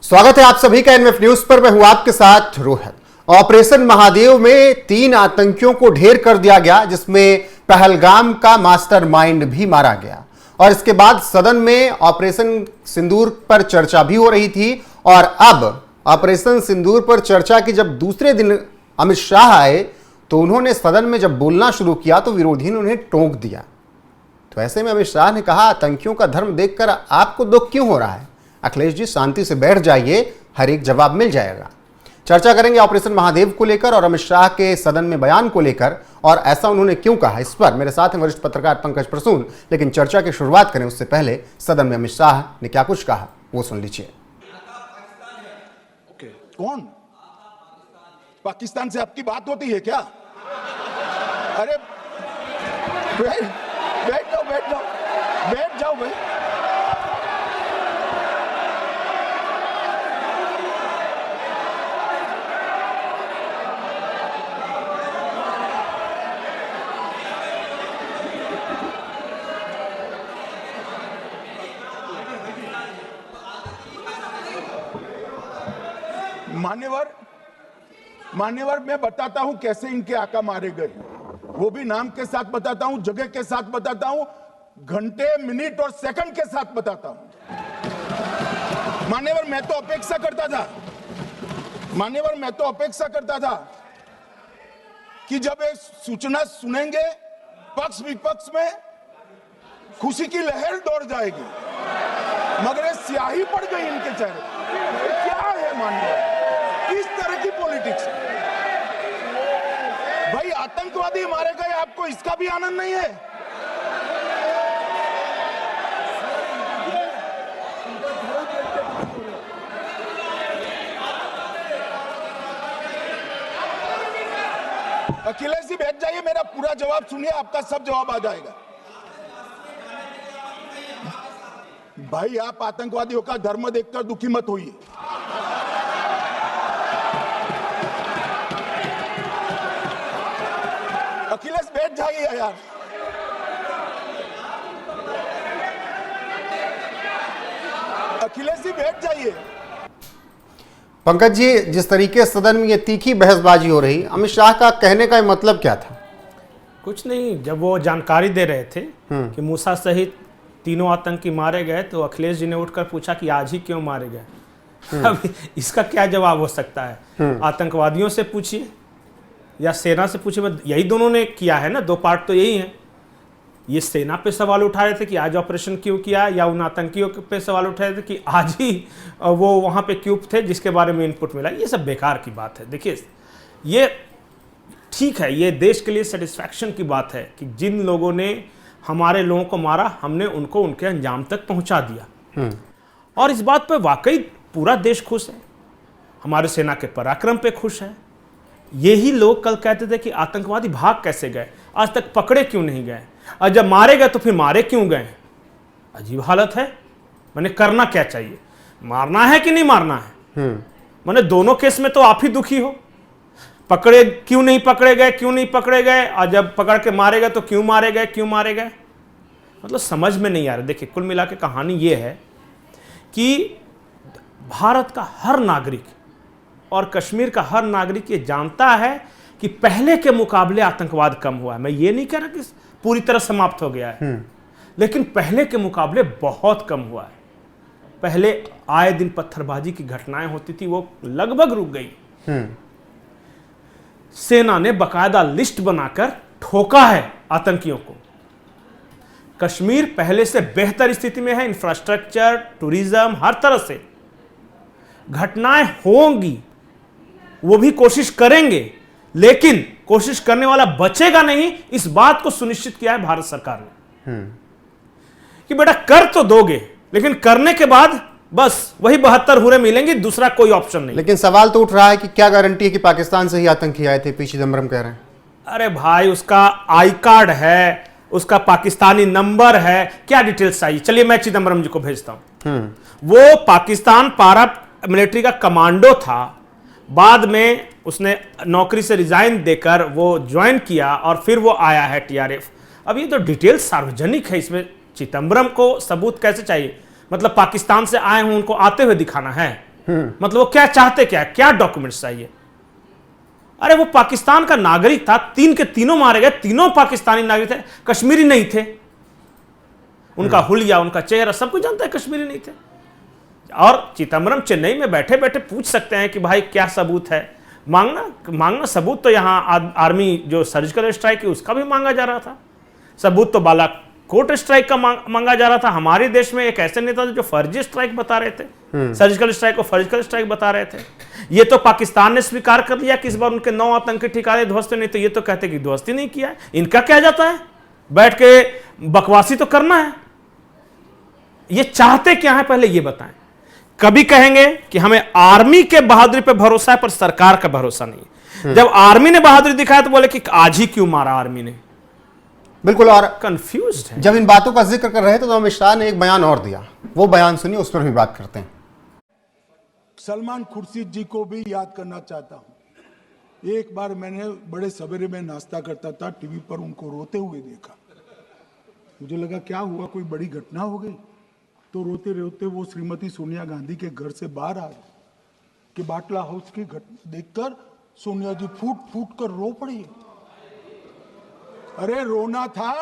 स्वागत है आप सभी का एनएफ न्यूज पर। मैं हूं आपके साथ रोहित। ऑपरेशन महादेव में 3 आतंकियों को ढेर कर दिया गया, जिसमें पहलगाम का मास्टरमाइंड भी मारा गया। और इसके बाद सदन में ऑपरेशन सिंदूर पर चर्चा भी हो रही थी। और अब ऑपरेशन सिंदूर पर चर्चा की जब दूसरे दिन अमित शाह आए तो उन्होंने सदन में जब बोलना शुरू किया तो विरोधी ने उन्हें टोक दिया। तो ऐसे में अमित शाह ने कहा, आतंकियों का धर्म देखकर आपको दुख क्यों हो रहा है? अखिलेश जी शांति से बैठ जाइए, हर एक जवाब मिल जाएगा। चर्चा करेंगे ऑपरेशन महादेव को लेकर और अमित शाह के सदन में बयान को लेकर, और ऐसा उन्होंने क्यों कहा, इस पर मेरे साथ हैं वरिष्ठ पत्रकार पंकज प्रसून। लेकिन चर्चा की शुरुआत करें उससे पहले सदन में अमित शाह ने क्या कुछ कहा वो सुन लीजिए। कौन? पाकिस्तान से आपकी बात होती है क्या? अरे बैठ जाओ भाई। मान्यवर मैं बताता हूं कैसे इनके आका मारे गए, वो भी नाम के साथ बताता हूं, जगह के साथ बताता हूं, घंटे, मिनट और सेकंड के साथ बताता हूं। मान्यवर मैं तो अपेक्षा करता था कि जब एक सूचना सुनेंगे पक्ष विपक्ष में खुशी की लहर दौड़ जाएगी, मगर स्याही पड़ गई इनके चेहरे। क्या है मान्यवर, किस तरह की पॉलिटिक्स? भाई आतंकवादी मारे गए, आपको इसका भी आनंद नहीं है? अखिलेश जी बैठ जाइए, मेरा पूरा जवाब सुनिए, आपका सब जवाब आ जाएगा। भाई आप आतंकवादियों का धर्म देखकर दुखी मत होइए। अखिलेश बैठ जाइए यार। अखिलेश जी बैठ जाइए। पंकज जी, जिस तरीके से सदन में ये तीखी बहसबाजी हो रही, अमित शाह का कहने का मतलब क्या था? कुछ नहीं, जब वो जानकारी दे रहे थे कि मूसा सहित 3 आतंकी मारे गए तो अखिलेश जी ने उठकर पूछा कि आज ही क्यों मारे गए। अब इसका क्या जवाब हो सकता है? आतंकवादियों से पूछिए या सेना से पूछिए, यही दोनों ने किया है ना, 2 पार्ट तो यही है। ये सेना पे सवाल उठा रहे थे कि आज ऑपरेशन क्यों किया, या उन आतंकियों पे सवाल उठा रहे थे कि आज ही वो वहाँ पे क्यों थे जिसके बारे में इनपुट मिला। ये सब बेकार की बात है। देखिए, ये ठीक है, ये देश के लिए सेटिस्फैक्शन की बात है कि जिन लोगों ने हमारे लोगों को मारा, हमने उनको उनके अंजाम तक पहुँचा दिया। और इस बात पर वाकई पूरा देश खुश है, हमारे सेना के पराक्रम पे खुश है। यही लोग कल कहते थे कि आतंकवादी भाग कैसे गए, आज तक पकड़े क्यों नहीं गए, और जब मारे गए तो फिर मारे क्यों गए। अजीब हालत है। मैंने करना क्या चाहिए, मारना है कि नहीं मारना है? मैंने दोनों केस में तो आप ही दुखी हो। पकड़े क्यों नहीं पकड़े गए, और जब पकड़ के मारे गए तो क्यों मारे गए। मतलब समझ में नहीं आ रहा। देखिए, कुल मिला के कहानी ये है कि भारत का हर नागरिक और कश्मीर का हर नागरिक ये जानता है कि पहले के मुकाबले आतंकवाद कम हुआ है। मैं ये नहीं कह रहा कि पूरी तरह समाप्त हो गया है, लेकिन पहले के मुकाबले बहुत कम हुआ है। पहले आए दिन पत्थरबाजी की घटनाएं होती थी, वो लगभग रुक गई। सेना ने बकायदा लिस्ट बनाकर ठोका है आतंकियों को। कश्मीर पहले से बेहतर स्थिति में है, इंफ्रास्ट्रक्चर, टूरिज्म, हर तरह से। घटनाएं होंगी, वो भी कोशिश करेंगे, लेकिन कोशिश करने वाला बचेगा नहीं। इस बात को सुनिश्चित किया है भारत सरकार ने कि बेटा कर तो दोगे, लेकिन करने के बाद बस वही 72 हुरे मिलेंगे, दूसरा कोई ऑप्शन नहीं। लेकिन सवाल तो उठ रहा है कि क्या गारंटी है कि पाकिस्तान से ही आतंकी आए थे? पी चिदम्बरम कह रहे हैं। अरे भाई, उसका आई कार्ड है, उसका पाकिस्तानी नंबर है, क्या डिटेल्स चाहिए? चलिए मैं चिदम्बरम जी को भेजता हूं। वो पाकिस्तान पारा मिलिट्री का कमांडो था, बाद में उसने नौकरी से रिजाइन देकर वो ज्वाइन किया और फिर वो आया है टीआरएफ। अब ये तो डिटेल सार्वजनिक है, इसमें चिदम्बरम को सबूत कैसे चाहिए? मतलब पाकिस्तान से आए हों उनको आते हुए दिखाना है? मतलब वो क्या चाहते, क्या डॉक्यूमेंट्स चाहिए? अरे वो पाकिस्तान का नागरिक था, 3 के तीनों मारे गए, तीनों पाकिस्तानी नागरिक थे, कश्मीरी नहीं थे। उनका हुलिया, उनका चेहरा सब कुछ जानता है, कश्मीरी नहीं थे। और चिदम्बरम चेन्नई में बैठे बैठे पूछ सकते हैं कि भाई क्या सबूत है, मांगना सबूत तो यहां आर्मी जो सर्जिकल स्ट्राइक है उसका भी मांगा जा रहा था, सबूत तो बालाकोट स्ट्राइक का मांगा जा रहा था। हमारे देश में एक ऐसे नेता थे जो फर्जी स्ट्राइक बता रहे थे, सर्जिकल स्ट्राइक को फर्जिकल स्ट्राइक बता रहे थे। ये तो पाकिस्तान ने स्वीकार कर लिया कि इस बार उनके 9 आतंकी ठिकाने ध्वस्त नहीं, तो ये तो कहते कि ध्वस्त ही नहीं किया है। इनका क्या जाता है, बैठ के बकवासी तो करना है। ये चाहते क्या है पहले ये बताएं। कभी कहेंगे कि हमें आर्मी के बहादुरी पे भरोसा है पर सरकार का भरोसा नहीं। जब आर्मी ने बहादुरी दिखाया तो बोले कि आज ही क्यों मारा आर्मी ने। बिल्कुल, और कंफ्यूज्ड है। जब इन बातों का जिक्र कर रहे थे तो अमित शाह ने एक बयान और दिया, वो बयान सुनिए, उस पर भी बात करते हैं। सलमान खुर्शीद जी को भी याद करना चाहता हूं। एक बार मैंने बड़े सवेरे में नाश्ता करता था, टीवी पर उनको रोते हुए देखा। मुझे लगा क्या हुआ, कोई बड़ी घटना हो गई। तो रोते रोते वो श्रीमती सोनिया गांधी के घर से बाहर आए कि बाटला हाउस की घटना देखकर सोनिया जी फूट फूट कर रो पड़ी। अरे रोना था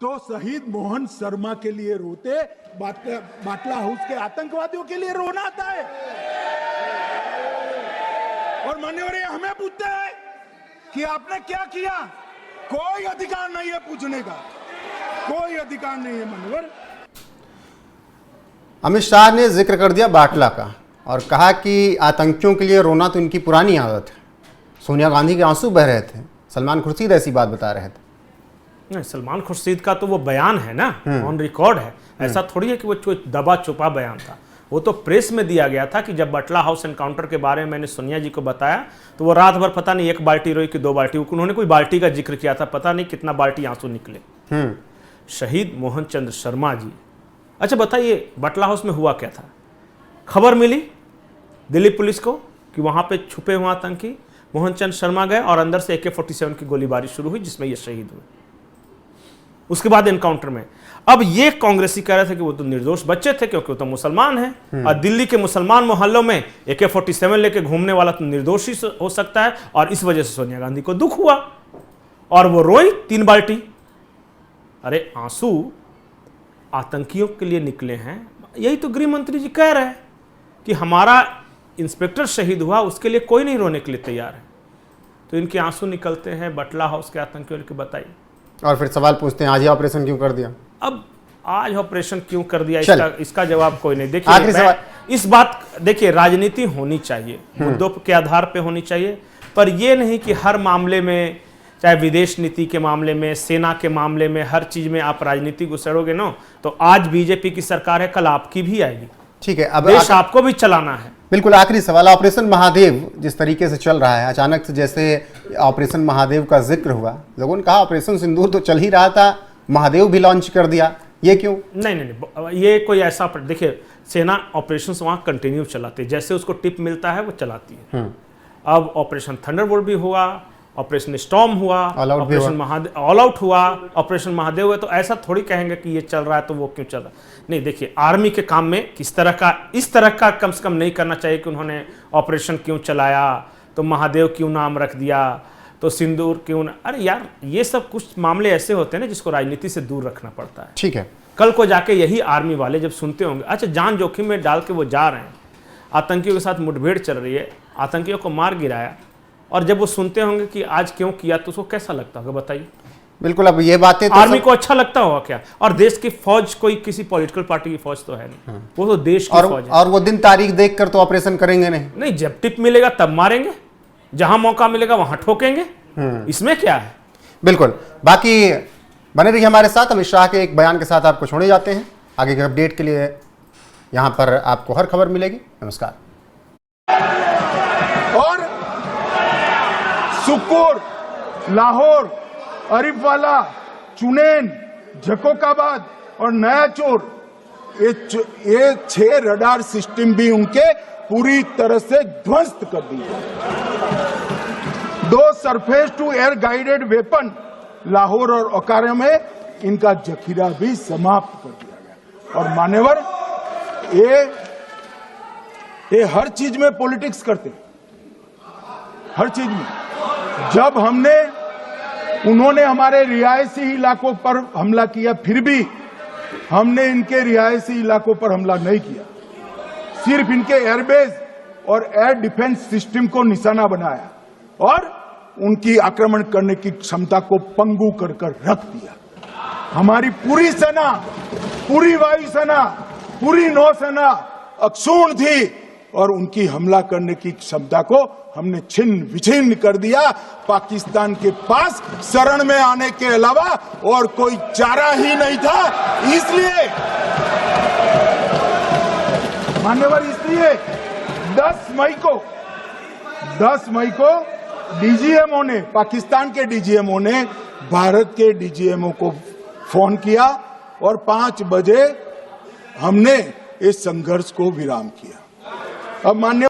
तो शहीद मोहन शर्मा के लिए रोते, बाटला हाउस के आतंकवादियों के लिए रोना आता है। और मान्यवर हमें पूछते हैं कि आपने क्या किया। कोई अधिकार नहीं है पूछने का, कोई अधिकार नहीं है मान्यवर। अमित शाह ने जिक्र कर दिया बाटला का और कहा कि आतंकियों के लिए रोना तो इनकी पुरानी आदत है। सोनिया गांधी के आंसू बह रहे थे, सलमान खुर्शीद ऐसी बात बता रहे थे। नहीं, सलमान खुर्शीद का तो वो बयान है ना, ऑन रिकॉर्ड है। ऐसा थोड़ी है कि वो दबा छुपा बयान था। वो तो प्रेस में दिया गया था कि जब बटला हाउस एनकाउंटर के बारे में मैंने सोनिया जी को बताया तो वो रात भर पता नहीं 1 बाल्टी रोई कि 2 बाल्टी, उन्होंने कोई बाल्टी का जिक्र किया था, पता नहीं कितना बाल्टी आंसू निकले। शहीद मोहन चंद्र शर्मा जी। अच्छा बताइए, बटला हाउस में हुआ क्या था? खबर मिली दिल्ली पुलिस को कि वहां पे छुपे हुए आतंकी मोहन चंद्र शर्मा गए और अंदर से AK-47 की गोलीबारी शुरू हुई जिसमें ये शहीद हुए। उसके बाद एनकाउंटर में अब ये कांग्रेसी कह रहे थे कि वो तो निर्दोष बच्चे थे क्योंकि वो तो मुसलमान हैं और दिल्ली के मुसलमान मोहल्लों में AK-47 लेके घूमने वाला तो निर्दोष ही हो सकता है। और इस वजह से सोनिया गांधी को दुख हुआ और वो रोई 3 बाल्टी। अरे आंसू आतंकियों के लिए निकले हैं, यही तो गृह मंत्री जी कह रहे हैं कि हमारा इंस्पेक्टर शहीद हुआ, उसके लिए कोई नहीं रोने के लिए तैयार है। तो इनके आंसू निकलते हैं बटला हाउस के आतंकियों के। बताइए। और फिर सवाल पूछते हैं आज ही ऑपरेशन क्यों कर दिया? अब आज ऑपरेशन क्यों कर दिया, इसका जवाब कोई नहीं। देखिए इस बात, देखिए राजनीति होनी चाहिए, मुद्दों के आधार पे होनी चाहिए, पर यह नहीं कि हर मामले में, चाहे विदेश नीति के मामले में, सेना के मामले में, हर चीज में आप राजनीति घुसेड़ोगे ना तो आज बीजेपी की सरकार है, कल आपकी भी आएगी। ठीक है, अब देश आपको भी चलाना है। बिल्कुल आखिरी सवाल, ऑपरेशन महादेव जिस तरीके से चल रहा है, अचानक से जैसे ऑपरेशन महादेव का जिक्र हुआ, लोगों ने कहा ऑपरेशन सिंदूर तो चल ही रहा था, महादेव भी लॉन्च कर दिया, ये क्यों? नहीं, ये कोई ऐसा, देखिए सेना ऑपरेशन वहां कंटिन्यू चलाती है, जैसे उसको टिप मिलता है वो चलाती है। अब ऑपरेशन थंडरबोल्ट भी हुआ, ऑपरेशन स्टॉर्म हुआ, ऑपरेशन महादेव ऑल आउट हुआ, ऑपरेशन महादेव हुआ। तो ऐसा थोड़ी कहेंगे कि ये चल रहा है तो वो क्यों चल रहा है। नहीं, देखिए आर्मी के काम में इस तरह का कम से कम नहीं करना चाहिए कि उन्होंने ऑपरेशन क्यों चलाया, तो महादेव क्यों नाम रख दिया, तो सिंदूर क्यों ना। अरे यार, ये सब कुछ मामले ऐसे होते हैं ना जिसको राजनीति से दूर रखना पड़ता है। ठीक है, कल को जाके यही आर्मी वाले जब सुनते होंगे, अच्छा जान जोखिम में डाल के वो जा रहे हैं, आतंकियों के साथ मुठभेड़ चल रही है, आतंकियों को मार गिराया, और जब वो सुनते होंगे कि आज क्यों किया तो उसको कैसा लगता होगा बताइए। बिल्कुल, अब ये बातें तो आर्मी को अच्छा लगता होगा क्या? और देश की फौज कोई किसी पॉलिटिकल पार्टी की फौज तो है नहीं, वो तो देश की फौज है। और वो दिन तारीख देखकर तो ऑपरेशन करेंगे नहीं, जब टिप मिलेगा तब मारेंगे, जहां मौका मिलेगा वहां ठोकेंगे, इसमें क्या है। बिल्कुल, बाकी बने रहिए हमारे साथ। अमित शाह के एक बयान के साथ आपको छोड़े जाते हैं, आगे के अपडेट के लिए यहां पर आपको हर खबर मिलेगी। नमस्कार। और सुकूर, लाहौर, अरिफवाला, चुनेन, झकोकाबाद और नया चोर, ये 6 रडार सिस्टम भी उनके पूरी तरह से ध्वस्त कर दिए। 2 surface to air guided weapon Lahore और ओकारा में इनका जखीरा भी समाप्त कर दिया गया। और मान्यवर, ये ये हर चीज में पॉलिटिक्स करते हैं, हर चीज में। जब उन्होंने हमारे रिहायशी इलाकों पर हमला किया, फिर भी हमने इनके रिहायशी इलाकों पर हमला नहीं किया, सिर्फ इनके एयरबेस और एयर डिफेंस सिस्टम को निशाना बनाया और उनकी आक्रमण करने की क्षमता को पंगु कर रख दिया। हमारी पूरी सेना, पूरी वायुसेना, पूरी नौसेना अक्षुण्ण थी और उनकी हमला करने की क्षमता को हमने छिन्न विछिन्न कर दिया। पाकिस्तान के पास शरण में आने के अलावा और कोई चारा ही नहीं था। इसलिए मान्यवर, इसलिए 10 मई को डीजीएमओ ने, पाकिस्तान के डीजीएमओ ने भारत के डीजीएमओ को फोन किया और 5 बजे हमने इस संघर्ष को विराम किया। अब मान्य